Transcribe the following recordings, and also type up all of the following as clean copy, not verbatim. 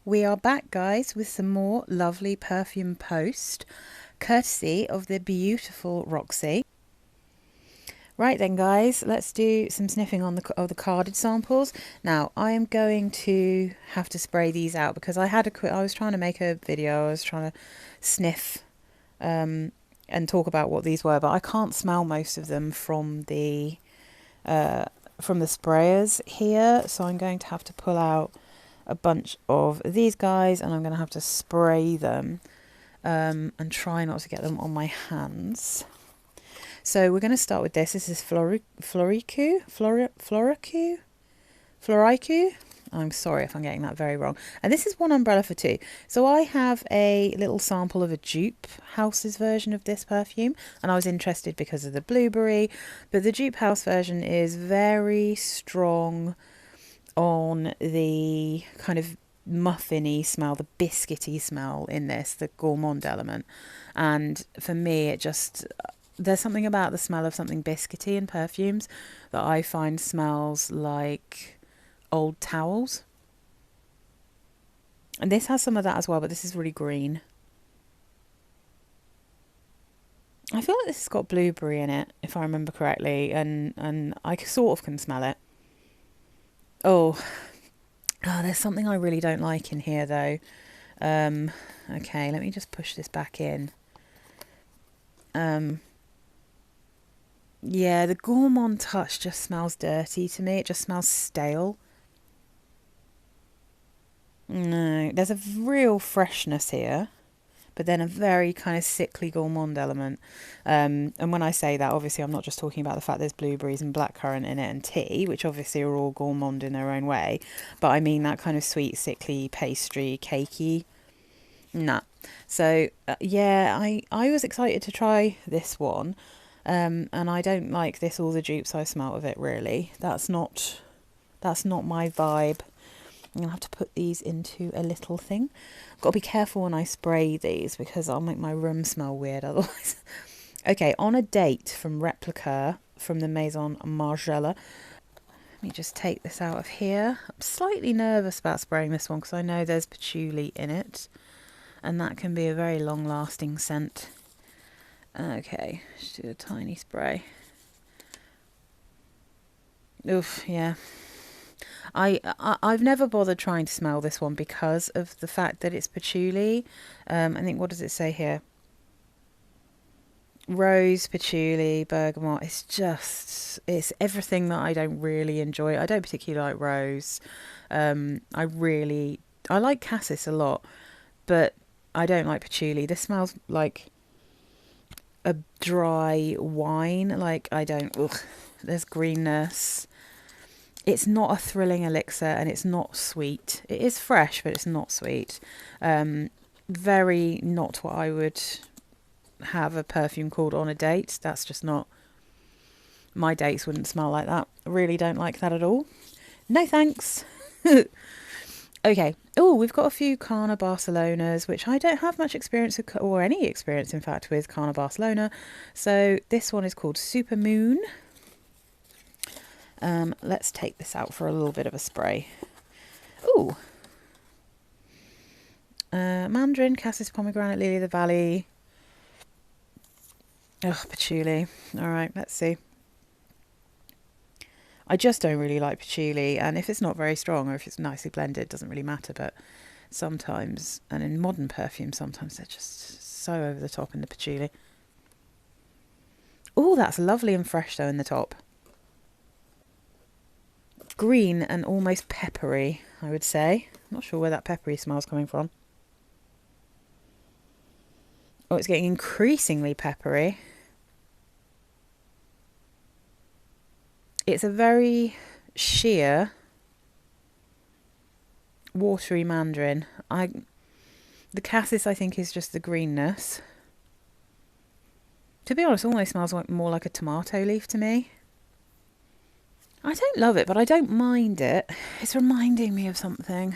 We are back, guys, with some more lovely Perfume Post, courtesy of the beautiful Roxy. Right then, guys, let's do some sniffing on the carded samples. Now, I am going to have to spray these out because I was trying to make a video. I was trying to sniff and talk about what these were, but I can't smell most of them from the sprayers here, so I'm going to have to pull out a bunch of these guys and I'm going to have to spray them and try not to get them on my hands. So we're going to start with this. This is Floricu. I'm sorry if I'm getting that very wrong. And this is one umbrella for two. So I have a little sample of a dupe house's version of this perfume, and I was interested because of the blueberry, but the dupe house version is very strong on the kind of muffiny smell, the biscuity smell in this, the gourmand element. And for me, there's something about the smell of something biscuity in perfumes that I find smells like old towels. And this has some of that as well, but this is really green. I feel like this has got blueberry in it, if I remember correctly, and I sort of can smell it. Oh, there's something I really don't like in here, though. Okay, let me just push this back in. Yeah, the gourmand touch just smells dirty to me. It just smells stale. No, there's a real freshness here, but then a very kind of sickly gourmand element. And when I say that, obviously I'm not just talking about the fact there's blueberries and blackcurrant in it and tea, which obviously are all gourmand in their own way, but I mean that kind of sweet, sickly, pastry, cakey. Nah. So yeah, I was excited to try this one, and I don't like this all the dupes I smelt of it, really. That's not my vibe. I'm going to have to put these into a little thing. I've got to be careful when I spray these because I'll make my room smell weird otherwise. Okay, On a Date from Replica from the Maison Margiela. Let me just take this out of here. I'm slightly nervous about spraying this one because I know there's patchouli in it, and that can be a very long-lasting scent. Okay, just do a tiny spray. Oof, yeah. I've never bothered trying to smell this one because of the fact that it's patchouli. I think, what does it say here? Rose, patchouli, bergamot. It's everything that I don't really enjoy. I don't particularly like rose. I like cassis a lot, but I don't like patchouli. This smells like a dry wine. Like, I don't... Ugh. There's greenness. It's not a thrilling elixir, and it's not sweet. It is fresh, but it's not sweet. Very not what I would have a perfume called On a Date. That's just not... My dates wouldn't smell like that. I really don't like that at all. No thanks. Okay. Oh, we've got a few Carner Barcelonas, which I don't have much experience with, or any experience, in fact, with Carner Barcelona. So this one is called Super Moon. Let's take this out for a little bit of a spray. Ooh. Mandarin, cassis, pomegranate, lily of the valley. Ugh, patchouli. All right, let's see. I just don't really like patchouli, and if it's not very strong or if it's nicely blended, it doesn't really matter, but sometimes, and in modern perfumes, sometimes they're just so over the top in the patchouli. Oh, that's lovely and fresh, though, in the top. Green and almost peppery, I would say. I'm not sure where that peppery smell's coming from. Oh, it's getting increasingly peppery. It's a very sheer, watery mandarin. The cassis, I think, is just the greenness. To be honest, it almost smells more like a tomato leaf to me. I don't love it, but I don't mind it. It's reminding me of something.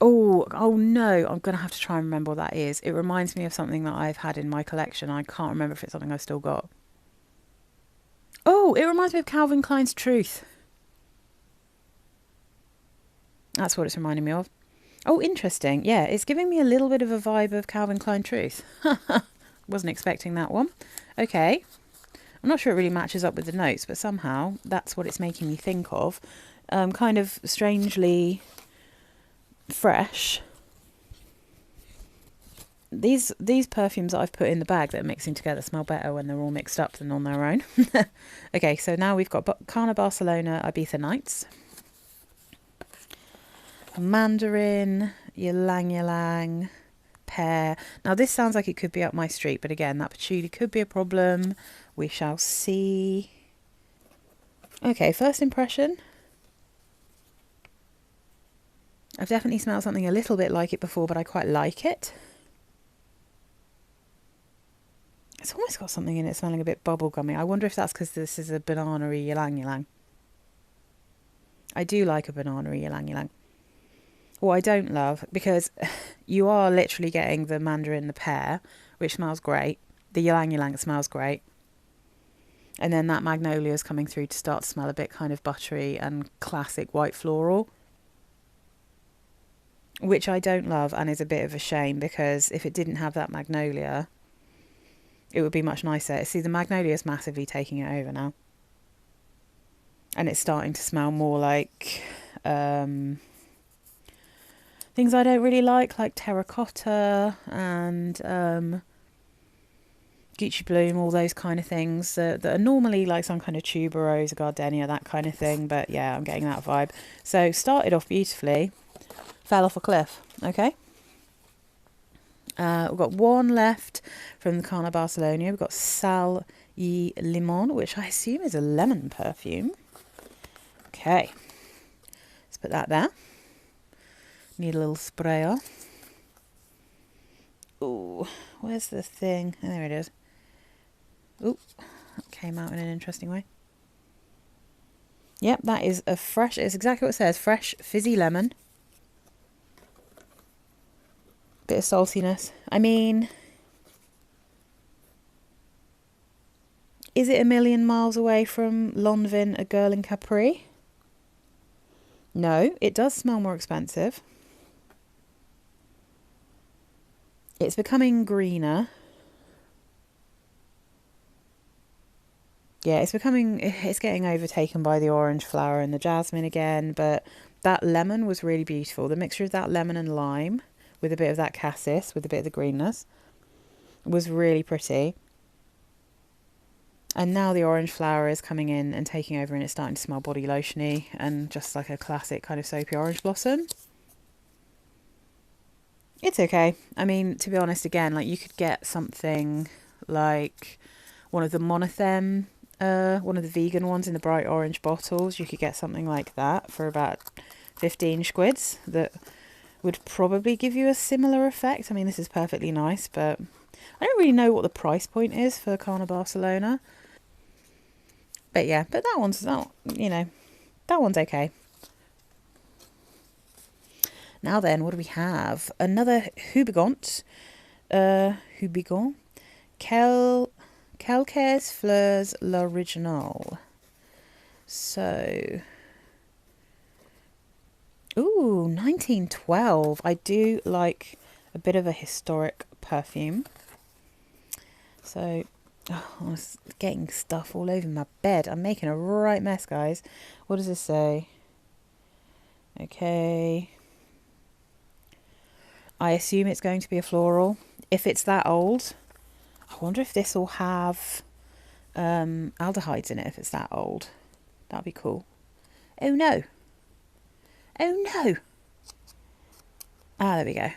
Oh no, I'm going to have to try and remember what that is. It reminds me of something that I've had in my collection. I can't remember if it's something I've still got. Oh, it reminds me of Calvin Klein's Truth. That's what it's reminding me of. Oh, interesting. Yeah, it's giving me a little bit of a vibe of Calvin Klein Truth. Wasn't expecting that one. Okay. I'm not sure it really matches up with the notes, but somehow that's what it's making me think of. Kind of strangely fresh. These perfumes that I've put in the bag that are mixing together smell better when they're all mixed up than on their own. Okay, so now we've got Carna Barcelona Ibiza Nights, Mandarin, Ylang Ylang, Pear. Now this sounds like it could be up my street, but again, that patchouli could be a problem. We shall see. Okay, first impression. I've definitely smelled something a little bit like it before, but I quite like it. It's almost got something in it smelling a bit bubblegummy. I wonder if that's because this is a banana-y ylang ylang. I do like a banana-y ylang ylang. What I don't love, because you are literally getting the mandarin, the pear, which smells great. The ylang ylang smells great. And then that magnolia is coming through to start to smell a bit kind of buttery and classic white floral, which I don't love and is a bit of a shame, because if it didn't have that magnolia, it would be much nicer. See, the magnolia is massively taking it over now. And it's starting to smell more like things I don't really like terracotta and Gucci Bloom, all those kind of things that are normally like some kind of tuberose, gardenia, that kind of thing. But yeah, I'm getting that vibe. So started off beautifully, fell off a cliff. Okay. We've got one left from the Carna Barcelona. We've got Sal y Limón, which I assume is a lemon perfume. Okay, let's put that there. Need a little sprayer. Ooh, where's the thing? Oh, there it is. Ooh, that came out in an interesting way. Yep, that is a fresh, it's exactly what it says, fresh fizzy lemon. Bit of saltiness. I mean, is it a million miles away from Lonvin, A Girl in Capri? No, it does smell more expensive. It's becoming greener. Yeah, it's getting overtaken by the orange flower and the jasmine again, but that lemon was really beautiful. The mixture of that lemon and lime with a bit of that cassis, with a bit of the greenness, was really pretty. And now the orange flower is coming in and taking over, and it's starting to smell body lotiony and just like a classic kind of soapy orange blossom. It's okay. I mean, to be honest, again, like you could get something like one of the monothem, one of the vegan ones in the bright orange bottles. You could get something like that for about 15 squids that would probably give you a similar effect. I mean, this is perfectly nice, but I don't really know what the price point is for Carna Barcelona. But yeah, but that one's not, that one's okay. Now then, what do we have? Another Hubigant. Quelques, Fleurs, l'Original. So, ooh, 1912. I do like a bit of a historic perfume. So, oh, I was getting stuff all over my bed. I'm making a right mess, guys. What does this say? Okay. I assume it's going to be a floral. If it's that old, I wonder if this will have aldehydes in it if it's that old. That'd be cool. Oh no. Oh no. Ah, there we go.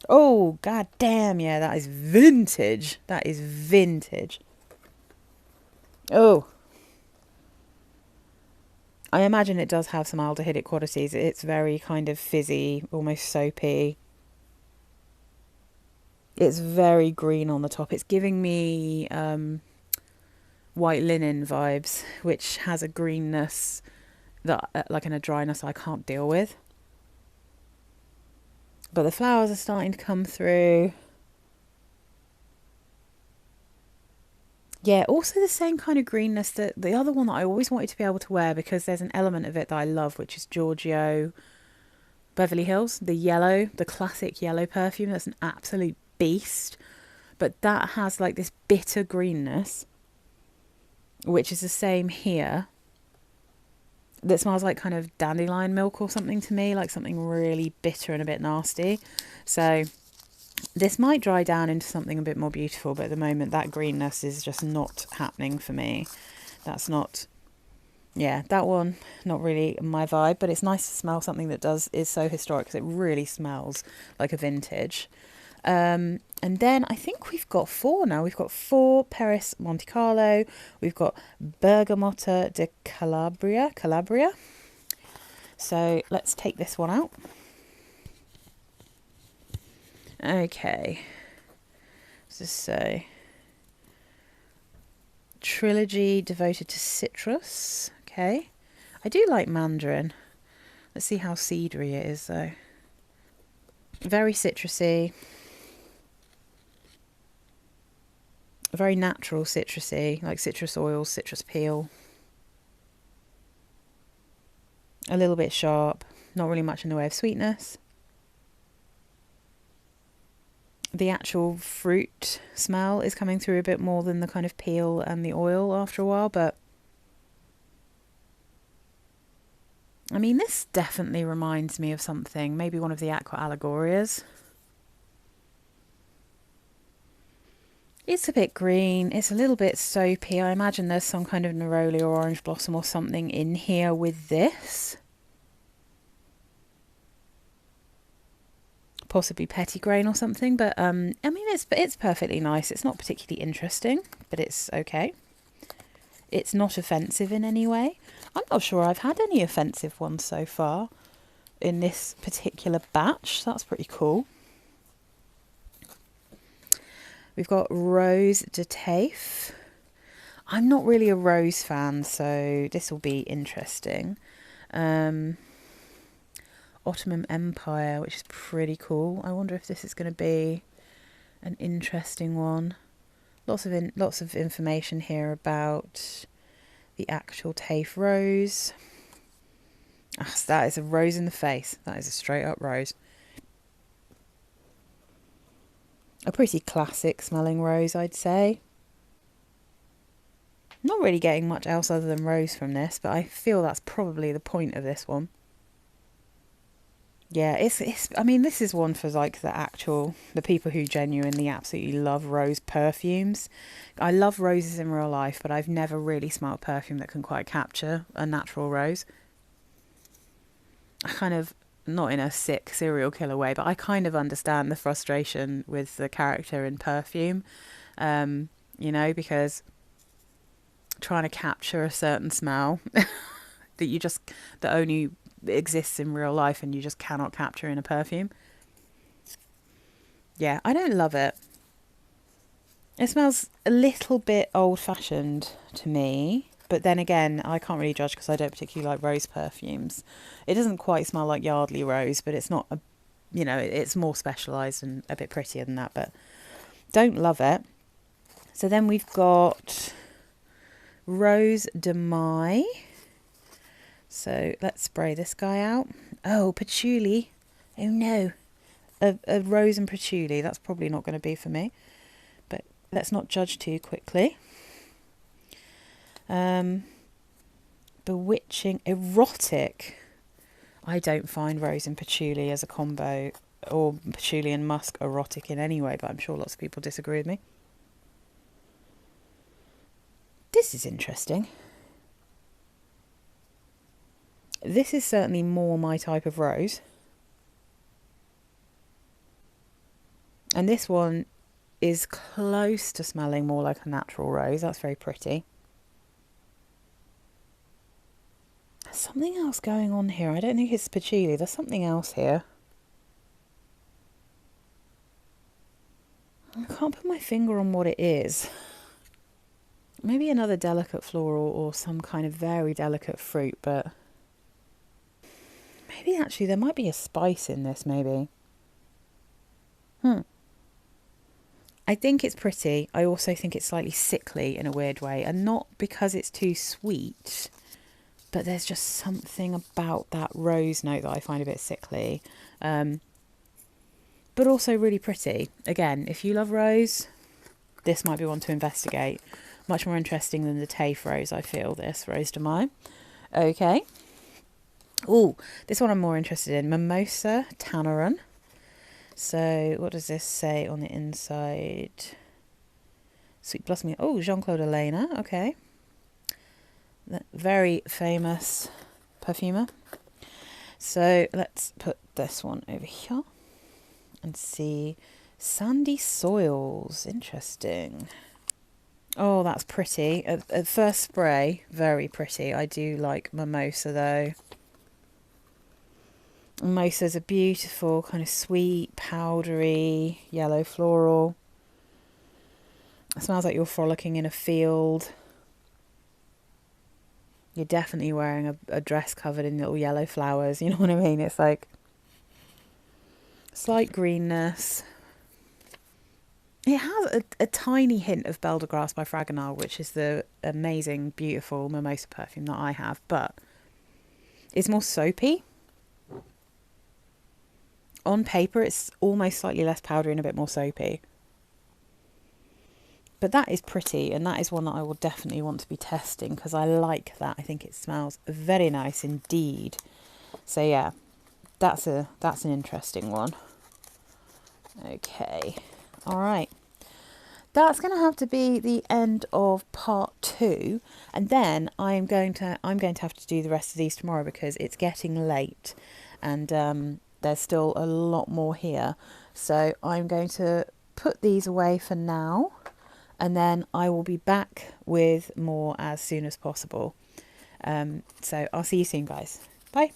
Oh, god damn, yeah, that is vintage. That is vintage. Oh. I imagine it does have some aldehydic qualities. It's very kind of fizzy, almost soapy. It's very green on the top. It's giving me white linen vibes, which has a greenness that, like, and a dryness I can't deal with. But the flowers are starting to come through. Yeah, also the same kind of greenness that the other one that I always wanted to be able to wear, because there's an element of it that I love, which is Giorgio Beverly Hills, the yellow, the classic yellow perfume. That's an absolute beast. But that has like this bitter greenness, which is the same here, that smells like kind of dandelion milk or something to me, like something really bitter and a bit nasty. So this might dry down into something a bit more beautiful, but at the moment that greenness is just not happening for me. That's not, yeah, that one, not really my vibe, but it's nice to smell something that is so historic, because it really smells like a vintage. And then I think we've got 4 now. We've got 4 Paris Monte Carlo. We've got Bergamotta de Calabria. So let's take this one out. Okay. What's this say? Trilogy devoted to citrus. Okay. I do like mandarin. Let's see how cedary it is though. Very citrusy. Very natural citrusy, like citrus oils, citrus peel. A little bit sharp, not really much in the way of sweetness. The actual fruit smell is coming through a bit more than the kind of peel and the oil after a while, but I mean, this definitely reminds me of something, maybe one of the Aqua Allegorias. It's a bit green, it's a little bit soapy. I imagine there's some kind of neroli or orange blossom or something in here with this. Possibly petitgrain or something, but I mean, it's perfectly nice. It's not particularly interesting, but it's okay. It's not offensive in any way. I'm not sure I've had any offensive ones so far in this particular batch. That's pretty cool. We've got Rose de Taif. I'm not really a rose fan, so this will be interesting. Ottoman Empire, which is pretty cool. I wonder if this is going to be an interesting one. Lots of information here about the actual Taif rose. So that is a rose in the face. That is a straight up rose. A pretty classic smelling rose, I'd say. Not really getting much else other than rose from this, but I feel that's probably the point of this one. Yeah, I mean, this is one for like the people who genuinely absolutely love rose perfumes. I love roses in real life, but I've never really smelled perfume that can quite capture a natural rose. I kind of, not in a sick serial killer way, but I kind of understand the frustration with the character in Perfume, you know, because trying to capture a certain smell that only exists in real life and you just cannot capture in a perfume. Yeah, I don't love it. It smells a little bit old-fashioned to me, but then again, I can't really judge because I don't particularly like rose perfumes. It doesn't quite smell like Yardley rose, but it's not it's more specialised and a bit prettier than that, but don't love it. So then we've got Rose de Mai. So let's spray this guy out. Oh, patchouli. Oh no. A rose and patchouli. That's probably not going to be for me. But let's not judge too quickly. Bewitching. Erotic. I don't find rose and patchouli as a combo, or patchouli and musk, erotic in any way, but I'm sure lots of people disagree with me. This is interesting. This is certainly more my type of rose. And this one is close to smelling more like a natural rose. That's very pretty. There's something else going on here. I don't think it's patchouli. There's something else here. I can't put my finger on what it is. Maybe another delicate floral or some kind of very delicate fruit, but maybe actually there might be a spice in this, maybe. I think it's pretty. I also think it's slightly sickly in a weird way, and not because it's too sweet, but there's just something about that rose note that I find a bit sickly, but also really pretty. Again, if you love rose, this might be one to investigate. Much more interesting than the Taif rose, I feel, this Rose de Mai. Okay. Oh, this one I'm more interested in. Mimosa Tanneron. So what does this say on the inside? Sweet blossoming. Oh, Jean-Claude Elena. Okay. Very famous perfumer. So let's put this one over here and see. Sandy soils. Interesting. Oh, that's pretty. At first spray, very pretty. I do like Mimosa though. Mimosa's a beautiful kind of sweet, powdery, yellow floral. It smells like you're frolicking in a field. You're definitely wearing a dress covered in little yellow flowers. You know what I mean? It's like slight greenness. It has a tiny hint of Belle de Grace by Fragonard, which is the amazing, beautiful Mimosa perfume that I have, but it's more soapy. On paper, it's almost slightly less powdery and a bit more soapy. But that is pretty, and that is one that I will definitely want to be testing because I like that. I think it smells very nice indeed. So yeah, that's an interesting one. Okay, all right. That's going to have to be the end of part 2, and then I'm going to have to do the rest of these tomorrow because it's getting late, and there's still a lot more here. So I'm going to put these away for now, and then I will be back with more as soon as possible. So I'll see you soon, guys. Bye.